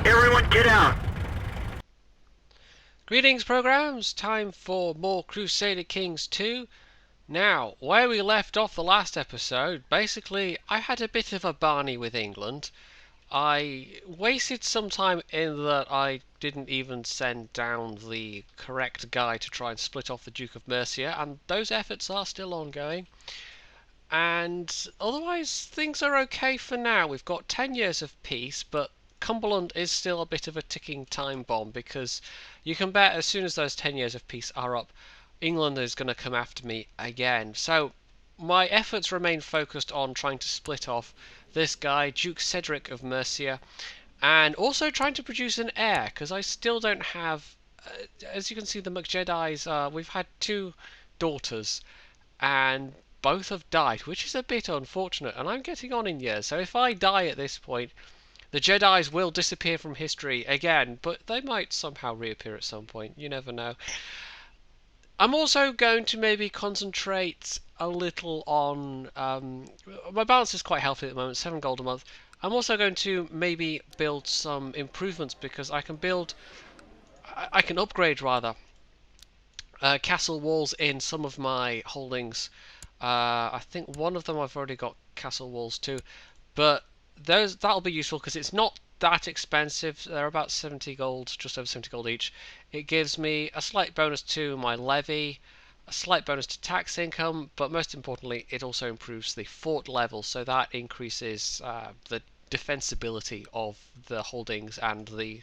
Everyone get out! Greetings, programs! Time for more Crusader Kings 2. Now, where we left off the last episode, basically, I had a bit of a Barney with England. I wasted some time in that I didn't even send down the correct guy to try and split off the Duke of Mercia, and those efforts are still ongoing. And otherwise, things are okay for now. We've got 10 years of peace, but Cumberland is still a bit of a ticking time bomb because you can bet as soon as those 10 years of peace are up, England is going to come after me again. So my efforts remain focused on trying to split off this guy, Duke Cedric of Mercia, and also trying to produce an heir because I still don't have. As you can see, the McJedi's, we've had two daughters, and both have died, which is a bit unfortunate. And I'm getting on in years, so if I die at this point, the Jedi's will disappear from history again, but they might somehow reappear at some point. You never know. I'm also going to maybe concentrate a little on. My balance is quite healthy at the moment, 7 gold a month. I'm also going to maybe build some improvements because I can build. I can upgrade rather castle walls in some of my holdings. I think one of them I've already got castle walls too, but that'll be useful because it's not that expensive. They're about 70 gold, just over 70 gold each. It gives me a slight bonus to my levy, a slight bonus to tax income, but most importantly, it also improves the fort level, so that increases the defensibility of the holdings and the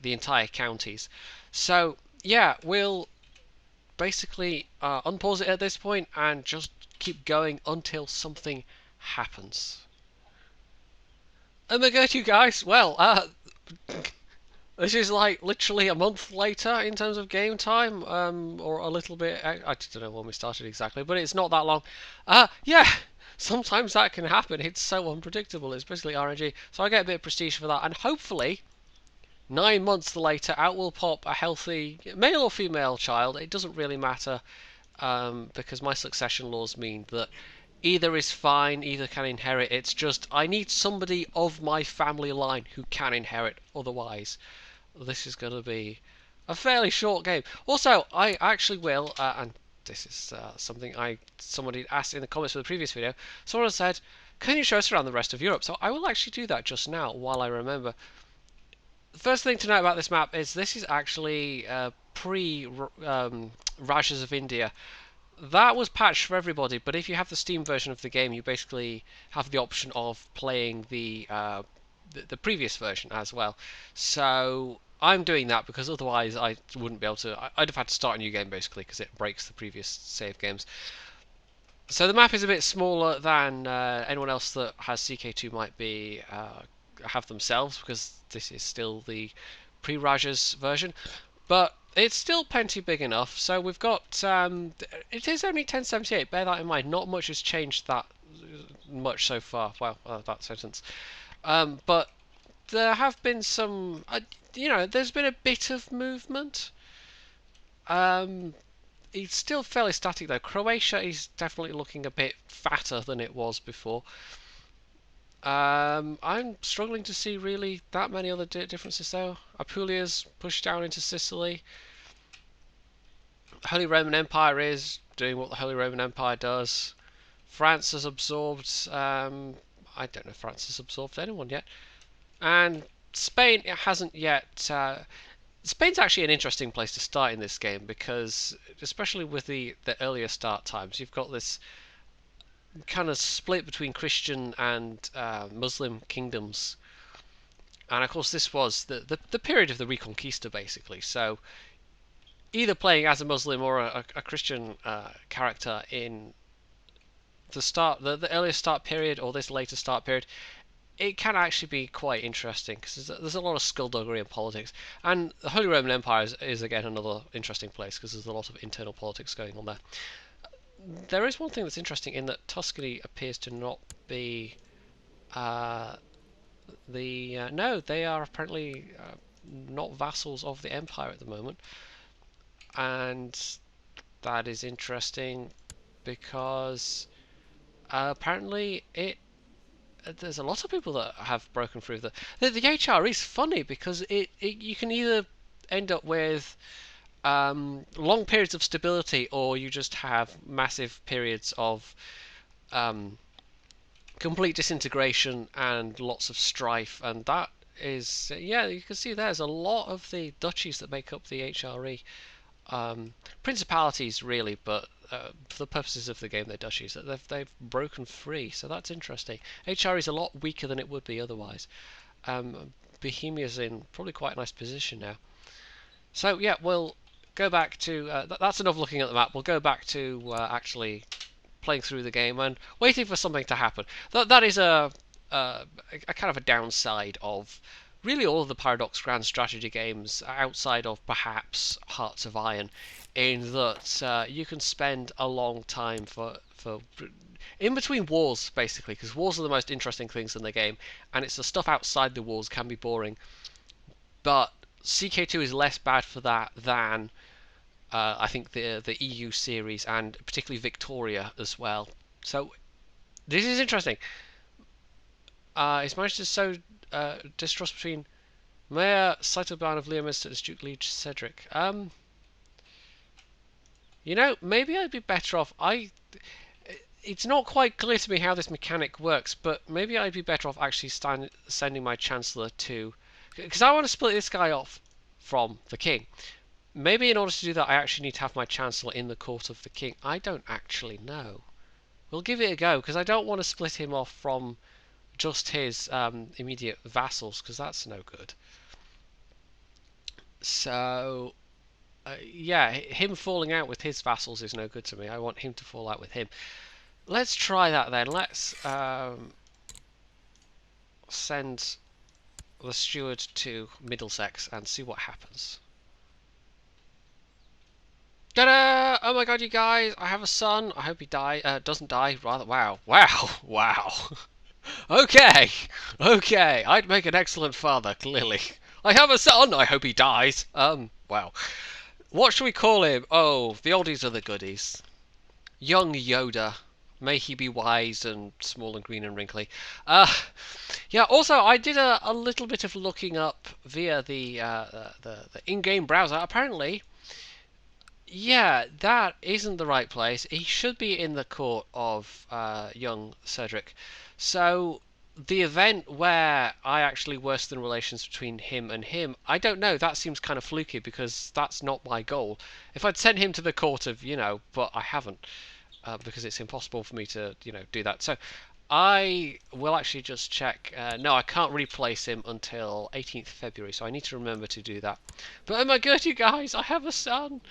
entire counties. So yeah, we'll basically unpause it at this point and just keep going until something happens. Oh my god, you guys! Well, this is like literally a month later in terms of game time, or a little bit. I don't know when we started exactly, but it's not that long. Yeah, sometimes that can happen. It's so unpredictable. It's basically RNG. So I get a bit of prestige for that, and hopefully 9 months later, out will pop a healthy male or female child. It doesn't really matter, because my succession laws mean that either is fine, either can inherit. It's just I need somebody of my family line who can inherit. Otherwise, this is going to be a fairly short game. Also, I actually will, and this is something somebody asked in the comments for the previous video. Someone said, "Can you show us around the rest of Europe?" So I will actually do that just now while I remember. The first thing to note about this map is this is actually pre-Rajas of India. That was patched for everybody, but if you have the Steam version of the game, you basically have the option of playing the previous version as well. So I'm doing that because otherwise I wouldn't be able to. I'd have had to start a new game basically because it breaks the previous save games. So the map is a bit smaller than anyone else that has CK2 might be have themselves because this is still the pre-Rajas version, but it's still plenty big enough. So we've got it is only 1078. Bear that in mind. Not much has changed that much so far. Well, that sentence. But there have been some. There's been a bit of movement. It's still fairly static though. Croatia is definitely looking a bit fatter than it was before. I'm struggling to see really that many other differences though. Apulia's pushed down into Sicily. The Holy Roman Empire is doing what the Holy Roman Empire does. France has absorbed. I don't know if France has absorbed anyone yet. And Spain, it hasn't yet. Spain's actually an interesting place to start in this game because, especially with the earlier start times, you've got this kind of split between Christian and Muslim kingdoms. And of course, this was the period of the Reconquista, basically. So, either playing as a Muslim or a Christian character in the earliest start period or this later start period, it can actually be quite interesting because there's a lot of skullduggery in politics. And the Holy Roman Empire is again another interesting place because there's a lot of internal politics going on there. There is one thing that's interesting in that Tuscany appears to not be no, they are apparently not vassals of the empire at the moment, and that is interesting because apparently it there's a lot of people that have broken through the HRE is funny because it you can either end up with long periods of stability, or you just have massive periods of um, complete disintegration and lots of strife, and that is yeah, you can see there's a lot of the duchies that make up the HRE, principalities really, but for the purposes of the game they're duchies. They've broken free, so that's interesting. HRE is a lot weaker than it would be otherwise. Bohemia's in probably quite a nice position now. So yeah, we'll go back to that's enough looking at the map. We'll go back to actually playing through the game and waiting for something to happen. That is a kind of a downside of really all of the Paradox Grand Strategy games, outside of perhaps Hearts of Iron, in that you can spend a long time for in between wars, basically, because wars are the most interesting things in the game, and it's the stuff outside the wars can be boring. But CK2 is less bad for that than I think the EU series, and particularly Victoria as well. So this is interesting. He's managed to sow distrust between Mayor Saitoban of Leomis and Duke Liege Cedric. You know, maybe I'd be better off. It's not quite clear to me how this mechanic works, but maybe I'd be better off actually sending my Chancellor to, because I want to split this guy off from the king. Maybe in order to do that, I actually need to have my Chancellor in the court of the king. I don't actually know. We'll give it a go, because I don't want to split him off from just his immediate vassals, because that's no good. So, yeah, him falling out with his vassals is no good to me. I want him to fall out with him. Let's try that then. Let's send the steward to Middlesex and see what happens. Ta-da! Oh my god, you guys! I have a son. I hope he doesn't die. Rather, wow, wow, wow. Okay, okay. I'd make an excellent father. Clearly, I have a son. I hope he dies. Wow. What should we call him? Oh, the oldies are the goodies. Young Yoda. May he be wise and small and green and wrinkly. Yeah. Also, I did a little bit of looking up via the in-game browser. Apparently, yeah, that isn't the right place. He should be in the court of young Cedric. So the event where I actually worsen relations between him and him, I don't know. That seems kind of fluky because that's not my goal. If I'd sent him to the court of, but I haven't, because it's impossible for me to, do that. So I will actually just check. No, I can't replace him until 18th February, so I need to remember to do that. But oh my god, you guys, I have a son.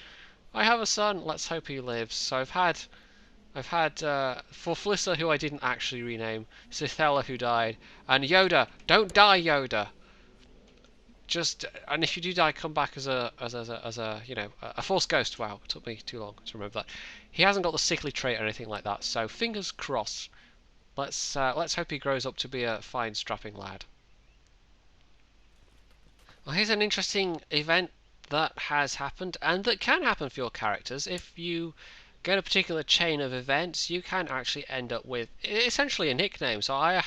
I have a son. Let's hope he lives. So I've had for Flissa, who I didn't actually rename, Cithella, who died, and Yoda. Don't die, Yoda. And if you do die, come back as a a Force ghost. Wow, it took me too long to remember that. He hasn't got the sickly trait or anything like that, so fingers crossed. Let's hope he grows up to be a fine, strapping lad. Well, here's an interesting event that has happened and that can happen for your characters. If you get a particular chain of events, you can actually end up with essentially a nickname. So I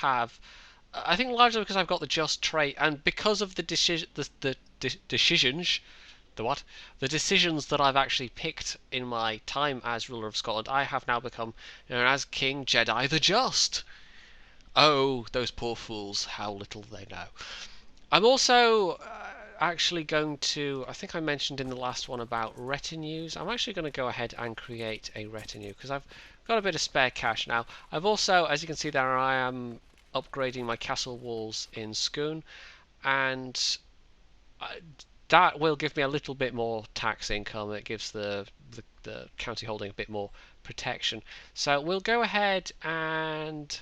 think largely because I've got the just trait, and because of the decisions, the decisions that I've actually picked in my time as ruler of Scotland, I have now become known as King Jedi the Just. Oh, those poor fools! How little they know. I'm also actually going to, I think I mentioned in the last one about retinues. I'm actually going to go ahead and create a retinue because I've got a bit of spare cash now. I've also, as you can see there, I am upgrading my castle walls in Scone, and that will give me a little bit more tax income. It gives the county holding a bit more protection. So we'll go ahead and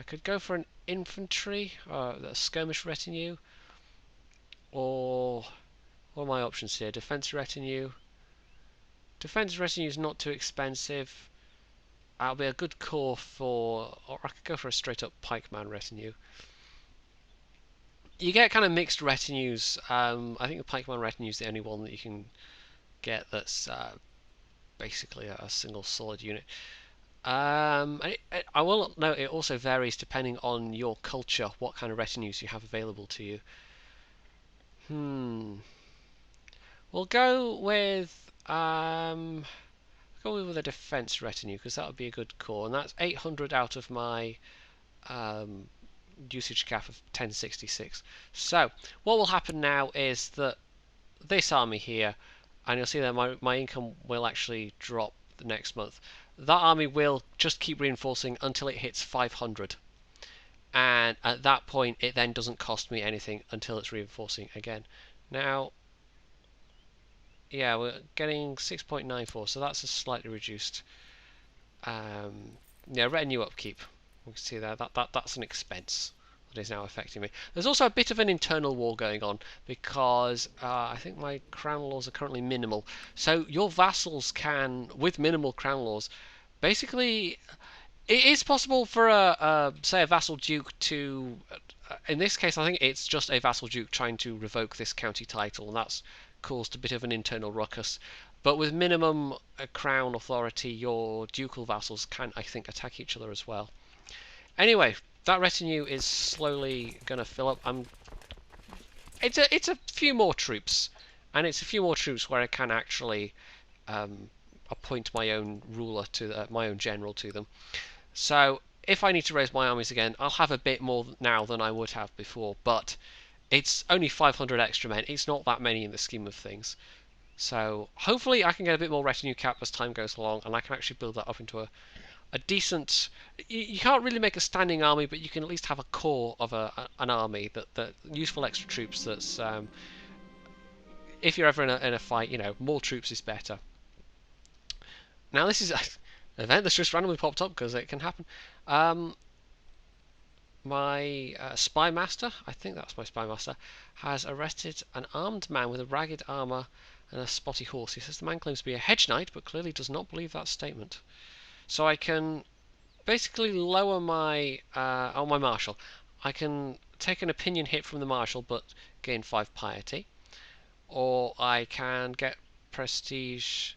I could go for an infantry, a skirmish retinue. Or what are my options here? Defense retinue. Defense retinue is not too expensive. That'll be a good core for, or I could go for a straight up pikeman retinue. You get kind of mixed retinues. I think the pikeman retinue is the only one that you can get that's basically a single solid unit. I will note it also varies depending on your culture, what kind of retinues you have available to you. Hmm. We'll go with a defense retinue because that would be a good core, and that's 800 out of my um, usage cap of 1066. So what will happen now is that this army here, and you'll see that my income will actually drop the next month. That army will just keep reinforcing until it hits 500, and at that point it then doesn't cost me anything until it's reinforcing again. Now, yeah, we're getting 6.94, so that's a slightly reduced yeah, retinue upkeep. We can see there that's an expense that is now affecting me. There's also a bit of an internal war going on because I think my crown laws are currently minimal. So your vassals can, with minimal crown laws, basically, it is possible for say a vassal duke to, in this case, I think it's just a vassal duke trying to revoke this county title, and that's caused a bit of an internal ruckus. But with minimum crown authority, your ducal vassals can, I think, attack each other as well. Anyway, that retinue is slowly going to fill up. It's a few more troops, and it's a few more troops where I can actually appoint my own ruler to my own general to them. So if I need to raise my armies again, I'll have a bit more now than I would have before, but it's only 500 extra men. It's not that many in the scheme of things. So hopefully I can get a bit more retinue cap as time goes along, and I can actually build that up into a decent. You can't really make a standing army, but you can at least have a core of an army that useful extra troops. That's if you're ever in a fight, more troops is better. Now this is an event that's just randomly popped up because it can happen. My spy master, I think that's my spy master, has arrested an armed man with a ragged armor and a spotty horse. He says the man claims to be a hedge knight, but clearly does not believe that statement. So I can basically lower my on my marshal. I can take an opinion hit from the marshal, but gain 5 piety, or I can get prestige.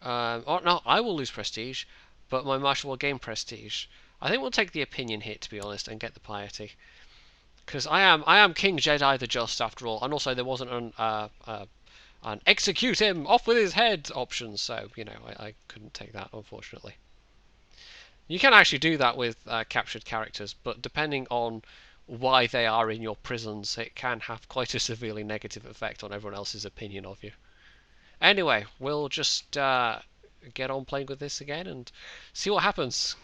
Or no, I will lose prestige, but my marshal will gain prestige. I think we'll take the opinion hit, to be honest, and get the piety, because I am King Jedi the Just after all, and also there wasn't an execute him off with his head option, so I couldn't take that, unfortunately. You can actually do that with captured characters, but depending on why they are in your prisons, it can have quite a severely negative effect on everyone else's opinion of you. Anyway, we'll just get on playing with this again and see what happens.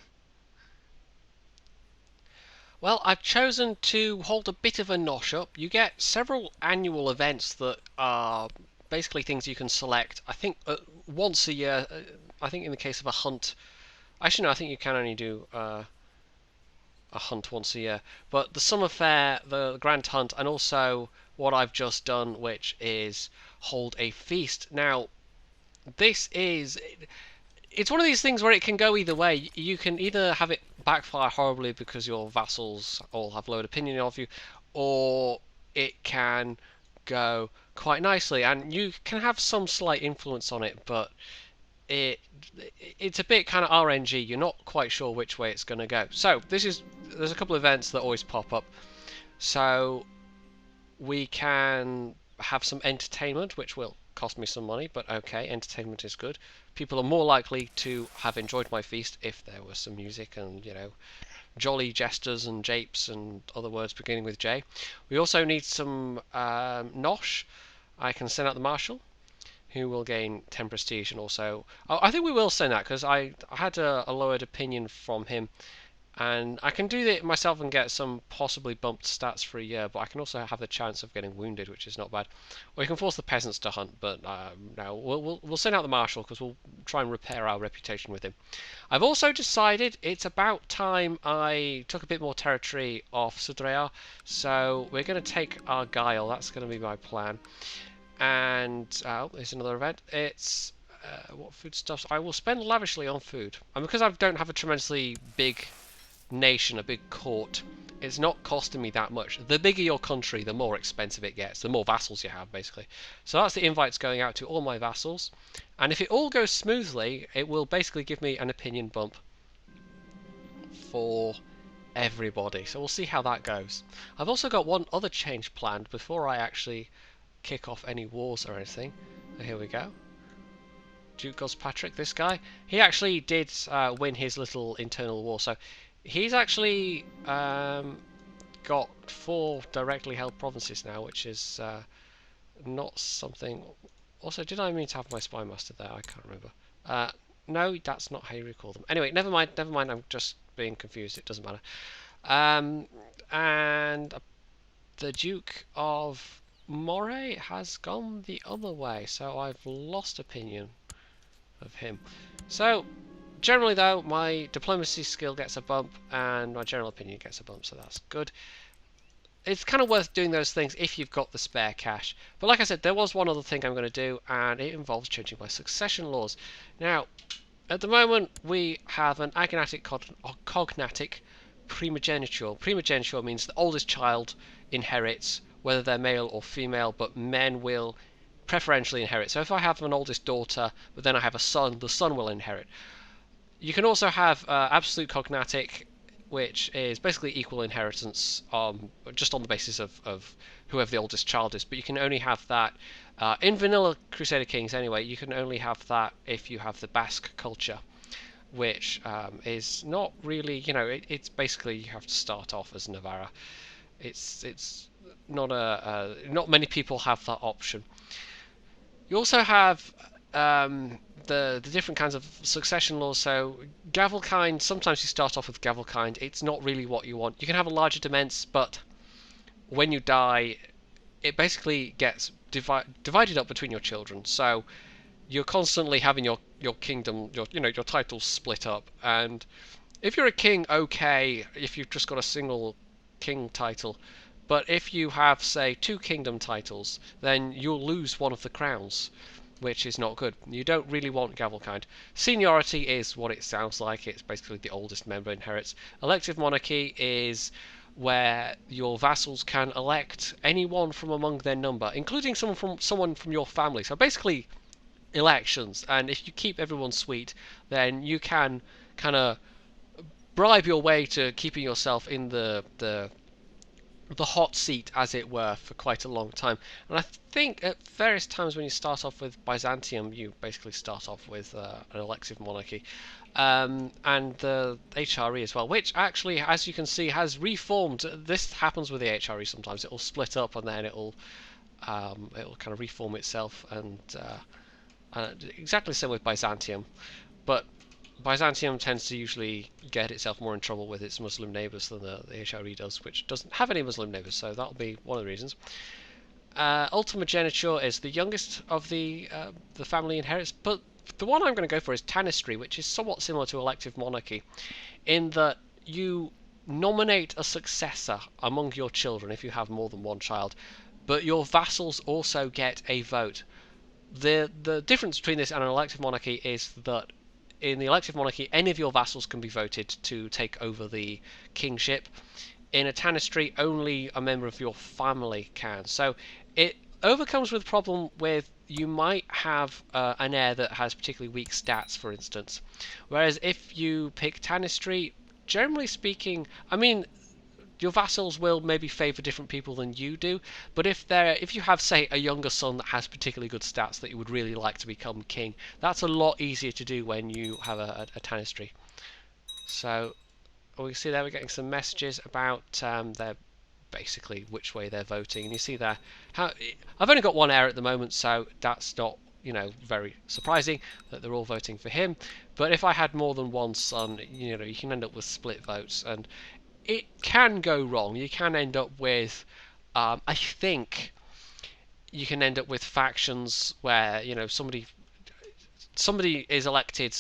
Well, I've chosen to hold a bit of a nosh up. You get several annual events that are basically things you can select. I think once a year. I think in the case of a hunt. Actually, no, I think you can only do a hunt once a year. But the summer fair, the grand hunt, and also what I've just done, which is hold a feast. Now, this is. It's one of these things where it can go either way. You can either have it backfire horribly because your vassals all have lowered opinion of you, or it can go quite nicely, and you can have some slight influence on it, but it's a bit kind of RNG. You're not quite sure which way it's going to go. So there's a couple of events that always pop up. So we can have some entertainment, which will cost me some money, but okay, entertainment is good. People are more likely to have enjoyed my feast if there was some music and, jolly jesters and japes and other words beginning with J. We also need some nosh. I can send out the marshal, who will gain 10 prestige, and also I think we will send that because I had a lowered opinion from him, and I can do it myself and get some possibly bumped stats for a year, but I can also have the chance of getting wounded, which is not bad. Or you can force the peasants to hunt, but no, we'll send out the marshal because we'll try and repair our reputation with him. I've also decided it's about time I took a bit more territory off Sudrea, so we're going to take Argyle. That's going to be my plan. And there's another event. It's what foodstuffs? I will spend lavishly on food, and because I don't have a tremendously big nation, a big court, it's not costing me that much. The bigger your country, the more expensive it gets, the more vassals you have, basically. So that's the invites going out to all my vassals, and if it all goes smoothly, it will basically give me an opinion bump. for everybody. So we'll see how that goes. I've also got one other change planned before I actually kick off any wars or anything. So here we go. Duke Patrick, this guy, he actually did win his little internal war. So he's actually got 4 directly held provinces now, which is not something. Also, did I mean to have my spy master there? I can't remember. No, that's not how you recall them. Anyway, never mind. Never mind. I'm just being confused. It doesn't matter. And the Duke of Moray has gone the other way, so I've lost opinion of him. So generally, though, my diplomacy skill gets a bump and my general opinion gets a bump, so that's good. It's kind of worth doing those things if you've got the spare cash. But like I said, there was one other thing I'm going to do, and it involves changing my succession laws. Now, at the moment, we have an agnatic or cognatic primogeniture. Primogeniture means the oldest child inherits, whether they're male or female, but men will preferentially inherit. So if I have an oldest daughter, but then I have a son, the son will inherit. You can also have absolute cognatic, which is basically equal inheritance just on the basis of whoever the oldest child is. But you can only have that in vanilla Crusader Kings anyway. You can only have that if you have the Basque culture, which is not really, it's basically you have to start off as Navarra. It's not not many people have that option. You also have the different kinds of succession laws. So Gavelkind, sometimes you start off with Gavelkind. It's not really what you want. You can have a larger demesne, but when you die, it basically gets divided up between your children. So you're constantly having your kingdom, your titles split up. And if you're a king, okay, if you've just got a single king title. But if you have, say, 2 kingdom titles, then you'll lose one of the crowns, which is not good. You don't really want Gavelkind. Seniority is what it sounds like. It's basically the oldest member inherits. Elective monarchy is where your vassals can elect anyone from among their number, including someone from your family. So basically, elections. And if you keep everyone sweet, then you can kind of bribe your way to keeping yourself in the hot seat, as it were, for quite a long time. And I think at various times when you start off with Byzantium, you basically start off with an elective monarchy. And the HRE as well, which actually, as you can see, has reformed. This happens with the HRE sometimes. It will split up and then it will kind of reform itself, and exactly the same with Byzantium. But Byzantium tends to usually get itself more in trouble with its Muslim neighbours than the HRE does, which doesn't have any Muslim neighbours, so that'll be one of the reasons. Ultimogeniture is the youngest of the family inherits, but the one I'm going to go for is Tanistry, which is somewhat similar to elective monarchy, in that you nominate a successor among your children if you have more than one child, but your vassals also get a vote. The difference between this and an elective monarchy is that in the elective monarchy, any of your vassals can be voted to take over the kingship. In a Tanistry, only a member of your family can. So it overcomes with the problem with you might have an heir that has particularly weak stats, for instance. Whereas if you pick Tanistry, generally speaking, I mean, your vassals will maybe favour different people than you do, but if you have, say, a younger son that has particularly good stats that you would really like to become king, that's a lot easier to do when you have a Tanistry. So we can see there we're getting some messages about their basically which way they're voting, and you see there how I've only got one heir at the moment, so that's not very surprising that they're all voting for him. But if I had more than one son, you can end up with split votes, and it can go wrong. You can end up with, I think, you can end up with factions where somebody is elected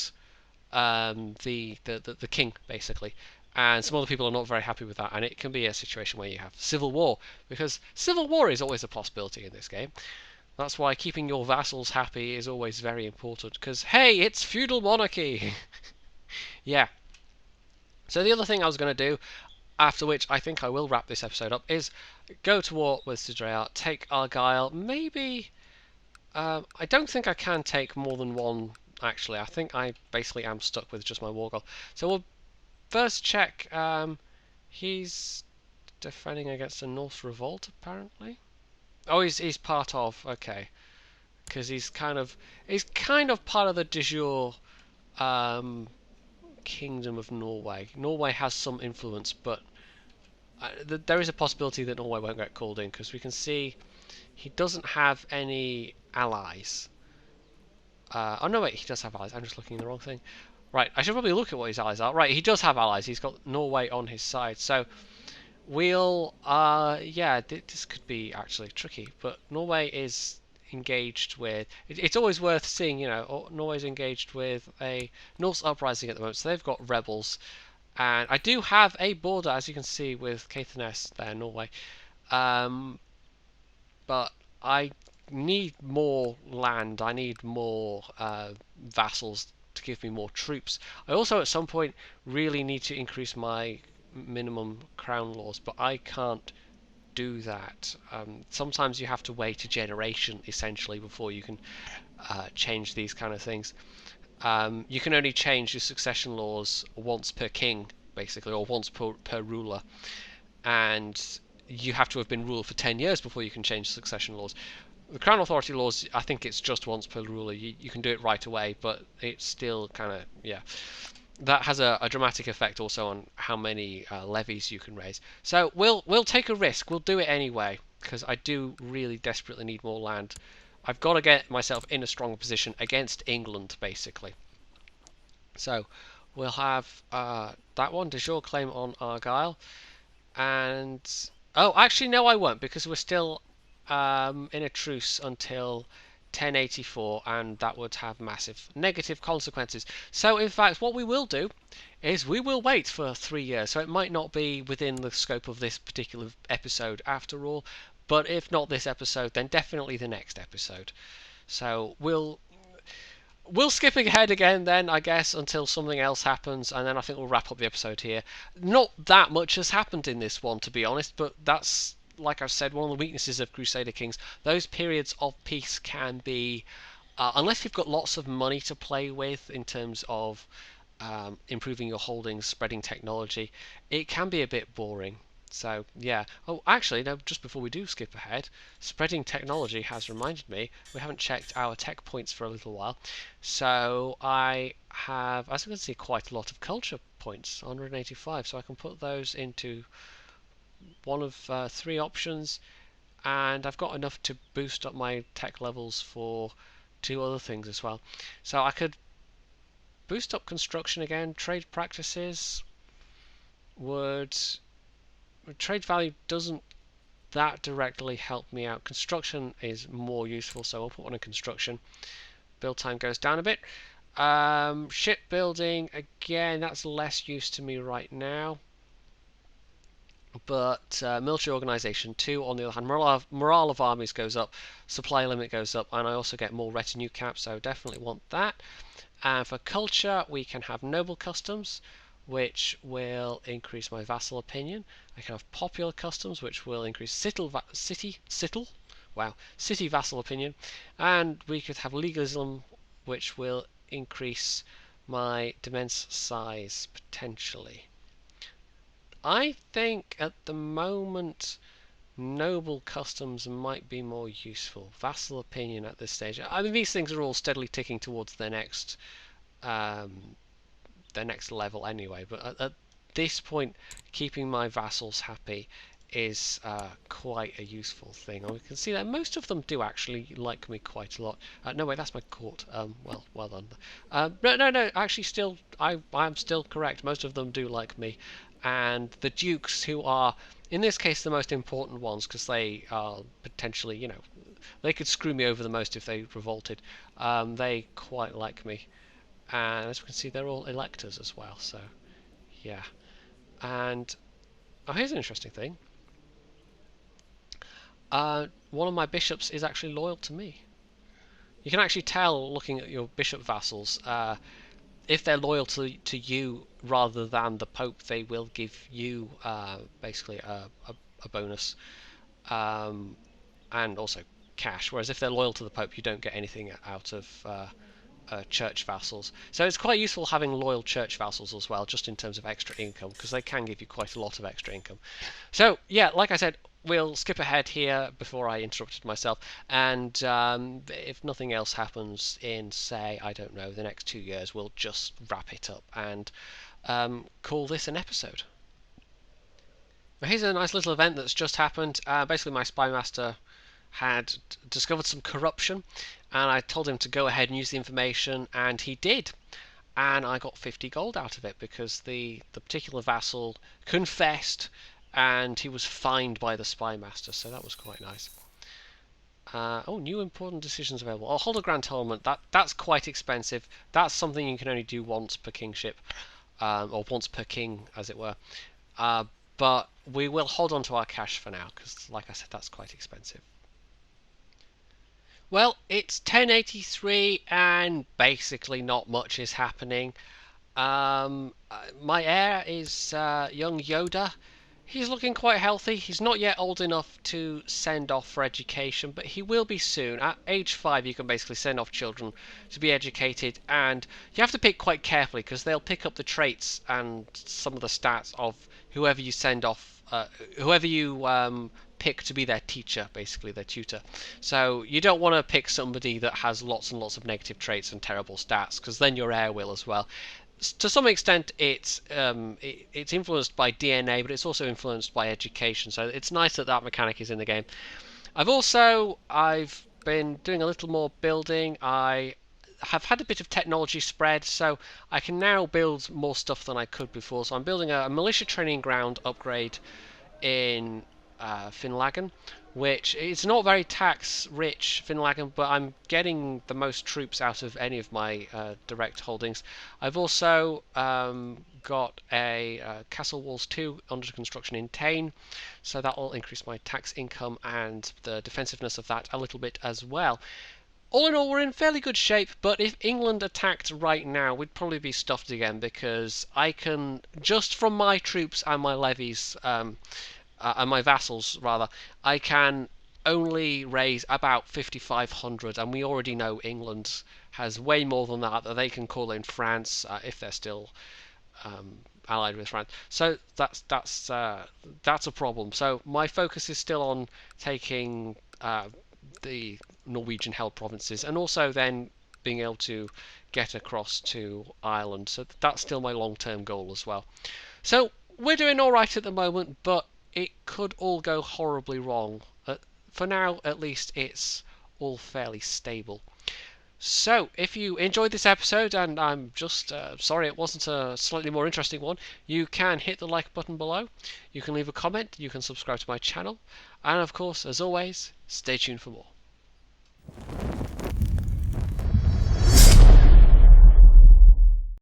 the king basically, and some other people are not very happy with that, and it can be a situation where you have civil war, because civil war is always a possibility in this game. That's why keeping your vassals happy is always very important, because hey, it's feudal monarchy. Yeah. So the other thing I was going to do, after which I think I will wrap this episode up, is go to war with Sidreyar, take Argyle, maybe. I don't think I can take more than one, actually. I think I basically am stuck with just my war goal. So we'll first check. He's defending against a Norse revolt, apparently. Oh, he's part of. Okay, because he's kind of part of the de jure kingdom of Norway. Norway has some influence, but there is a possibility that Norway won't get called in because we can see he doesn't have any allies. Oh no, wait, he does have allies. I'm just looking at the wrong thing. Right, I should probably look at what his allies are. Right, he does have allies. He's got Norway on his side. So we'll, yeah, this could be actually tricky. But Norway is engaged with. It's always worth seeing, Norway's engaged with a Norse uprising at the moment. So they've got rebels. And I do have a border, as you can see, with Caithness there, Norway. But I need more land. I need more vassals to give me more troops. I also, at some point, really need to increase my minimum crown laws, but I can't do that. Sometimes you have to wait a generation, essentially, before you can change these kind of things. You can only change your succession laws once per king, basically, or once per ruler. And you have to have been ruled for 10 years before you can change succession laws. The Crown Authority laws, I think it's just once per ruler. You can do it right away, but it's still kind of, yeah. That has a dramatic effect also on how many levies you can raise. So we'll take a risk. We'll do it anyway, because I do really desperately need more land. I've got to get myself in a stronger position against England, basically. So we'll have that one, de jure claim on Argyle. And oh, actually, no, I won't because we're still in a truce until 1084, and that would have massive negative consequences. So, in fact, what we will do is we will wait for 3 years. So it might not be within the scope of this particular episode after all, but if not this episode, then definitely the next episode. So we'll skip ahead again then, I guess, until something else happens, and then I think we'll wrap up the episode here. Not that much has happened in this one, to be honest, but that's, like I've said, one of the weaknesses of Crusader Kings. Those periods of peace can be, unless you've got lots of money to play with in terms of improving your holdings, spreading technology, it can be a bit boring. So, yeah. Oh, actually, no, just before we do skip ahead, spreading technology has reminded me we haven't checked our tech points for a little while. So, I have, as you can see, quite a lot of culture points, 185. So, I can put those into one of 3 options, and I've got enough to boost up my tech levels for 2 other things as well. So, I could boost up construction again. Trade practices would. Trade value doesn't that directly help me out. Construction is more useful, so I'll put one in construction. Build time goes down a bit. Shipbuilding, again, that's less use to me right now. But military organisation 2, on the other hand, morale of armies goes up, supply limit goes up, and I also get more retinue caps, so definitely want that. And for culture, we can have noble customs, which will increase my vassal opinion. I can have popular customs, which will increase city vassal opinion, and we could have legalism, which will increase my demesne size potentially. I think at the moment noble customs might be more useful. Vassal opinion at this stage. I mean, these things are all steadily ticking towards their next level anyway, but at this point keeping my vassals happy is quite a useful thing. And we can see that most of them do actually like me quite a lot. No wait, that's my court. Well done. No, actually still I'm still correct. Most of them do like me, and the dukes, who are in this case the most important ones because they are potentially, they could screw me over the most if they revolted. They quite like me. And as we can see, they're all electors as well, so yeah. And oh, here's an interesting thing. One of my bishops is actually loyal to me. You can actually tell looking at your bishop vassals if they're loyal to you rather than the Pope. They will give you basically a bonus and also cash. Whereas if they're loyal to the Pope, you don't get anything out of church vassals. So it's quite useful having loyal church vassals as well, just in terms of extra income, because they can give you quite a lot of extra income. So yeah, like I said, we'll skip ahead here before I interrupted myself, and if nothing else happens in, say, I don't know, the next 2 years, we'll just wrap it up and call this an episode. Here's a nice little event that's just happened. Basically, my spy master had discovered some corruption, and I told him to go ahead and use the information, and he did. And I got 50 gold out of it because the particular vassal confessed, and he was fined by the spy master, so that was quite nice. New important decisions available. Oh, hold a grand tournament. That's quite expensive. That's something you can only do once per kingship, or once per king, as it were. But we will hold on to our cash for now, because, like I said, that's quite expensive. Well, it's 1083, and basically not much is happening. My heir is young Yoda. He's looking quite healthy. He's not yet old enough to send off for education, but he will be soon. At age 5, you can basically send off children to be educated, and you have to pick quite carefully because they'll pick up the traits and some of the stats of whoever you send off, whoever you pick to be their teacher, basically their tutor. So you don't want to pick somebody that has lots and lots of negative traits and terrible stats, because then your heir will as well. To some extent, it's influenced by DNA, but it's also influenced by education. So it's nice that that mechanic is in the game. I've been doing a little more building. I have had a bit of technology spread, so I can now build more stuff than I could before. So I'm building a militia training ground upgrade in Finlagan, which is not very tax-rich Finlagan, but I'm getting the most troops out of any of my direct holdings. I've also got a Castle Walls 2 under construction in Tain, so that will increase my tax income and the defensiveness of that a little bit as well. All in all, we're in fairly good shape, but if England attacked right now, we'd probably be stuffed again, because I can, just from my troops and my levies, and my vassals rather, I can only raise about 5,500, and we already know England has way more than that they can call in France if they're still allied with France. So that's a problem. So my focus is still on taking the Norwegian-held provinces, and also then being able to get across to Ireland. So that's still my long-term goal as well. So we're doing all right at the moment, but it could all go horribly wrong. For now, at least, it's all fairly stable. So, if you enjoyed this episode, and I'm just sorry it wasn't a slightly more interesting one, you can hit the like button below, you can leave a comment, you can subscribe to my channel, and of course, as always, stay tuned for more.